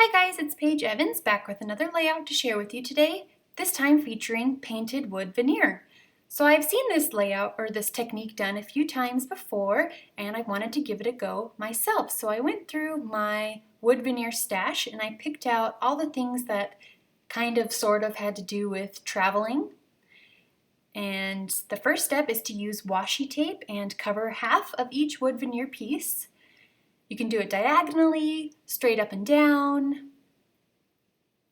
Hi guys, it's Paige Evans back with another layout to share with you today, this time featuring painted wood veneer. So I've seen this layout or this technique done a few times before and I wanted to give it a go myself. So I went through my wood veneer stash and I picked out all the things that kind of sort of had to do with traveling. And the first step is to use washi tape and cover half of each wood veneer piece. You can do it diagonally, straight up and down.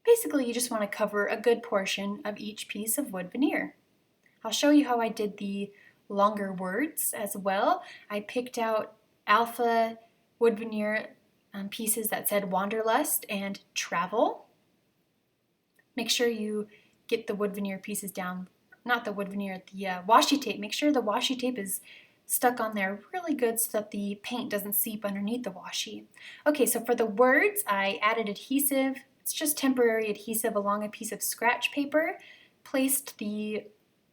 Basically, you just want to cover a good portion of each piece of wood veneer. I'll show you how I did the longer words as well. I picked out alpha wood veneer pieces that said Wanderlust and Travel. Make sure you get the wood veneer pieces down, not the wood veneer, the washi tape. Make sure the washi tape is stuck on there really good so that the paint doesn't seep underneath the washi. Okay, so for the words, I added adhesive. It's just temporary adhesive along a piece of scratch paper. Placed the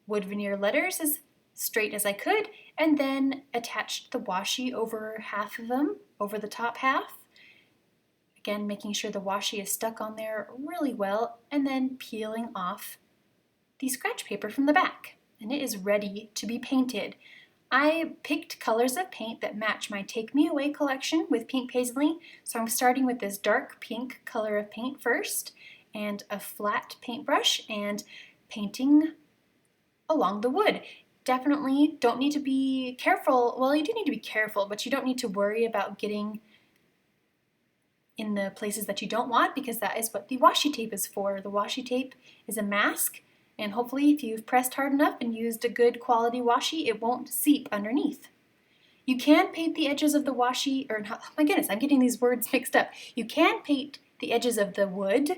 wood veneer letters as straight as I could, and then attached the washi over half of them, over the top half. Again, making sure the washi is stuck on there really well, and then peeling off the scratch paper from the back. And it is ready to be painted. I picked colors of paint that match my Take Me Away collection with pink paisley, so I'm starting with this dark pink color of paint first, and a flat paintbrush, and painting along the wood. Definitely don't need to be careful, well, you do need to be careful, but you don't need to worry about getting in the places that you don't want, because that is what the washi tape is for. The washi tape is a mask, and hopefully if you've pressed hard enough and used a good quality washi, it won't seep underneath. You can paint the edges of the washi, or not, oh my goodness, I'm getting these words mixed up. You can paint the edges of the wood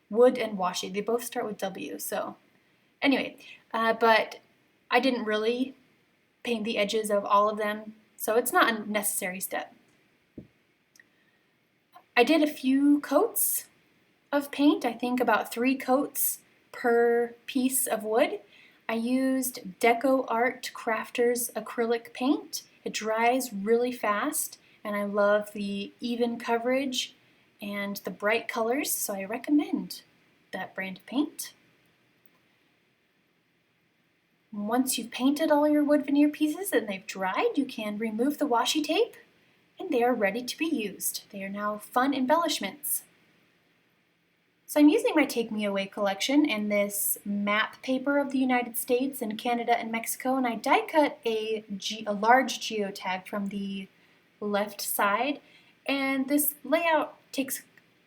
and washi. They both start with W, so anyway, but I didn't really paint the edges of all of them, so it's not a necessary step. I did a few coats of paint, I think about 3 coats per piece of wood. I used Deco Art Crafters acrylic paint. It dries really fast and I love the even coverage and the bright colors, so I recommend that brand of paint. Once you've painted all your wood veneer pieces and they've dried, you can remove the washi tape and they are ready to be used. They are now fun embellishments. So I'm using my Take Me Away collection and this map paper of the United States and Canada and Mexico, and I die cut a large geotag from the left side, and this layout takes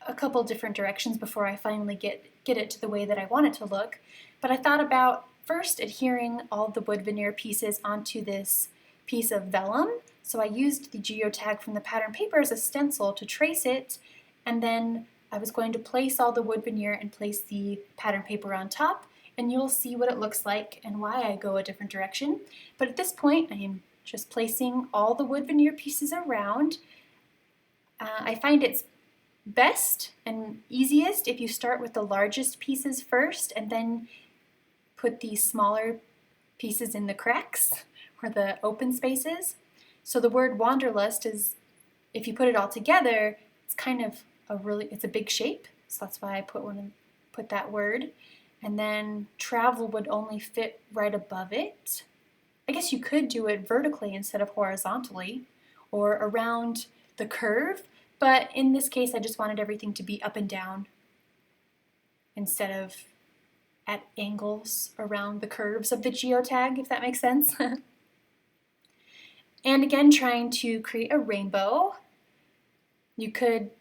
a couple different directions before I finally get it to the way that I want it to look. But I thought about first adhering all the wood veneer pieces onto this piece of vellum, so I used the geotag from the pattern paper as a stencil to trace it, and then I was going to place all the wood veneer and place the pattern paper on top, and you'll see what it looks like and why I go a different direction. But at this point, I am just placing all the wood veneer pieces around. I find it's best and easiest if you start with the largest pieces first and then put the smaller pieces in the cracks or the open spaces. So the word Wanderlust is, if you put it all together, it's kind of it's a big shape, so that's why I put that word. And then travel would only fit right above it. I guess you could do it vertically instead of horizontally, or around the curve, but in this case I just wanted everything to be up and down instead of at angles around the curves of the geotag, if that makes sense. And again, trying to create a rainbow. You could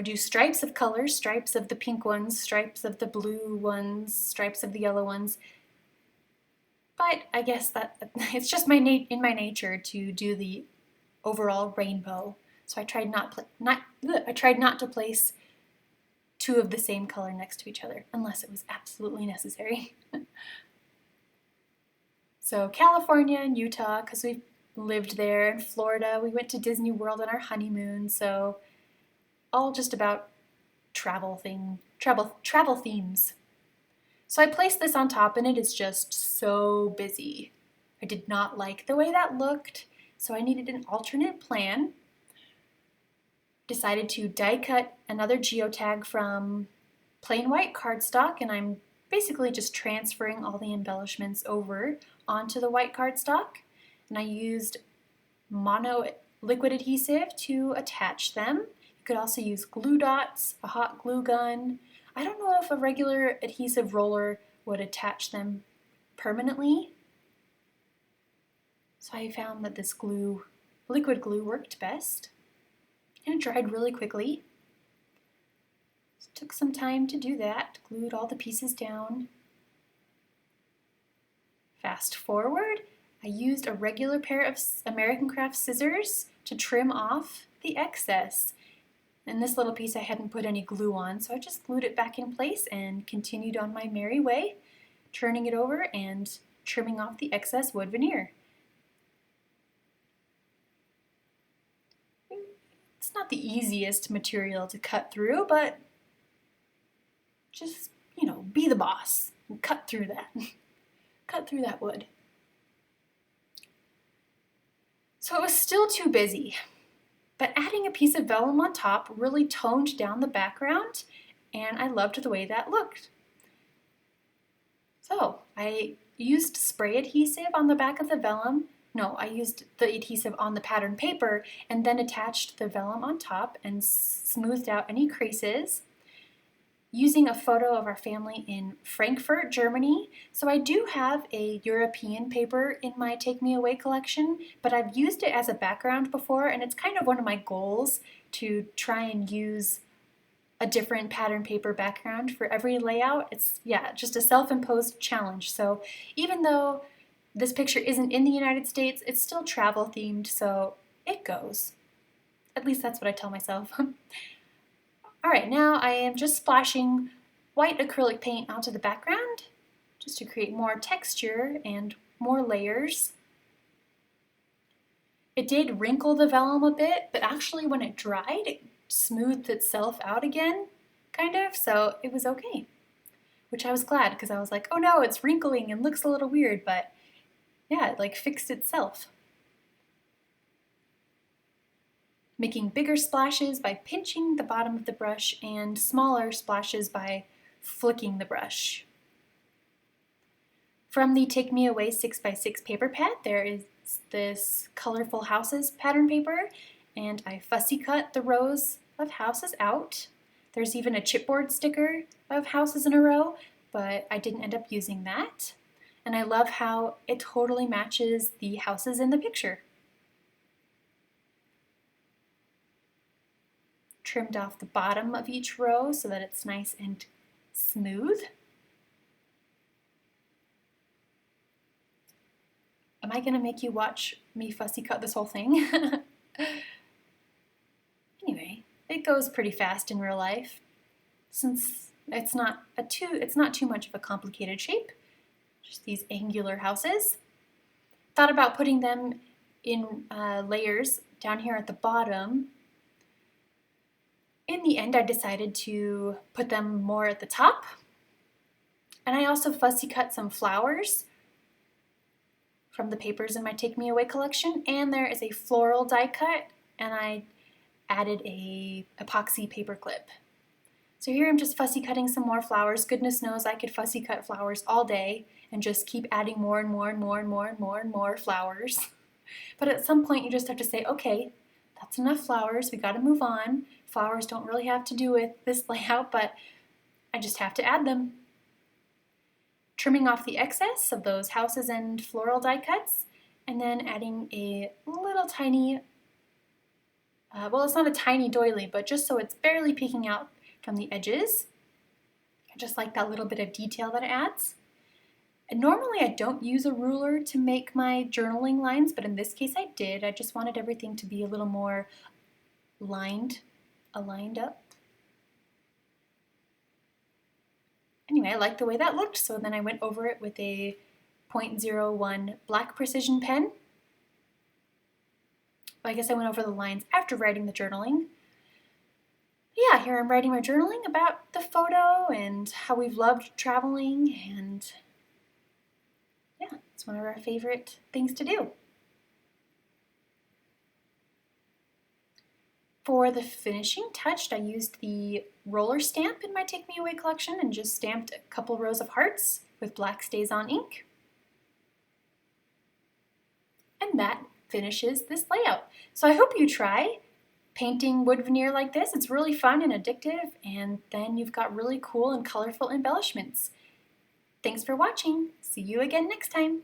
do stripes of colors, stripes of the pink ones, stripes of the blue ones, stripes of the yellow ones. But I guess that it's just in my nature to do the overall rainbow. So I tried not to place 2 of the same color next to each other, unless it was absolutely necessary. So California and Utah, because we've lived there, and Florida, we went to Disney World on our honeymoon, so all just about travel themes. So I placed this on top and it is just so busy. I did not like the way that looked, so I needed an alternate plan. decided to die cut another geotag from plain white cardstock, and I'm basically just transferring all the embellishments over onto the white cardstock. And I used mono liquid adhesive to attach them. You could also use glue dots, a hot glue gun. I don't know if a regular adhesive roller would attach them permanently. So I found that this glue, liquid glue, worked best. And it dried really quickly. So it took some time to do that, glued all the pieces down. Fast forward, I used a regular pair of American Craft scissors to trim off the excess. And this little piece I hadn't put any glue on, so I just glued it back in place and continued on my merry way, turning it over and trimming off the excess wood veneer. It's not the easiest material to cut through, but just, be the boss and cut through that. Cut through that wood. So it was still too busy, but adding a piece of vellum on top really toned down the background, and I loved the way that looked. So I used spray adhesive on the back of the vellum. No, I used the adhesive on the pattern paper and then attached the vellum on top and smoothed out any creases using a photo of our family in Frankfurt, Germany. So I do have a European paper in my Take Me Away collection, but I've used it as a background before, and it's kind of one of my goals to try and use a different pattern paper background for every layout. It's, just a self-imposed challenge. So even though this picture isn't in the United States, it's still travel themed, so it goes. At least that's what I tell myself. Alright, now I am just splashing white acrylic paint onto the background just to create more texture and more layers. It did wrinkle the vellum a bit, but actually when it dried, it smoothed itself out again, kind of, so it was okay. Which I was glad, because I was like, oh no, it's wrinkling and looks a little weird, but yeah, it fixed itself. Making bigger splashes by pinching the bottom of the brush and smaller splashes by flicking the brush. From the Take Me Away 6x6 paper pad, there is this colorful houses pattern paper, and I fussy cut the rows of houses out. There's even a chipboard sticker of houses in a row, but I didn't end up using that. And I love how it totally matches the houses in the picture. Trimmed off the bottom of each row so that it's nice and smooth. Am I going to make you watch me fussy cut this whole thing? Anyway, it goes pretty fast in real life since it's not too much of a complicated shape. Just these angular houses. Thought about putting them in layers down here at the bottom. In the end, I decided to put them more at the top. And I also fussy cut some flowers from the papers in my Take Me Away collection. And there is a floral die cut, and I added a epoxy paper clip. So here I'm just fussy cutting some more flowers. Goodness knows I could fussy cut flowers all day and just keep adding more and more and more and more and more and more flowers. But at some point you just have to say, okay, that's enough flowers, we gotta move on. Flowers don't really have to do with this layout, but I just have to add them. Trimming off the excess of those houses and floral die cuts, and then adding a little tiny, well, it's not a tiny doily, but just so it's barely peeking out from the edges. I just like that little bit of detail that it adds. And normally I don't use a ruler to make my journaling lines, but in this case I did. I just wanted everything to be a little more aligned up. Anyway, I liked the way that looked, so then I went over it with a .01 black precision pen. Well, I guess I went over the lines after writing the journaling. Yeah, here I'm writing my journaling about the photo and how we've loved traveling, and yeah, it's one of our favorite things to do. For the finishing touch, I used the roller stamp in my Take Me Away collection and just stamped a couple rows of hearts with black StazOn ink. And that finishes this layout. So I hope you try painting wood veneer like this. It's really fun and addictive, and then you've got really cool and colorful embellishments. Thanks for watching. See you again next time.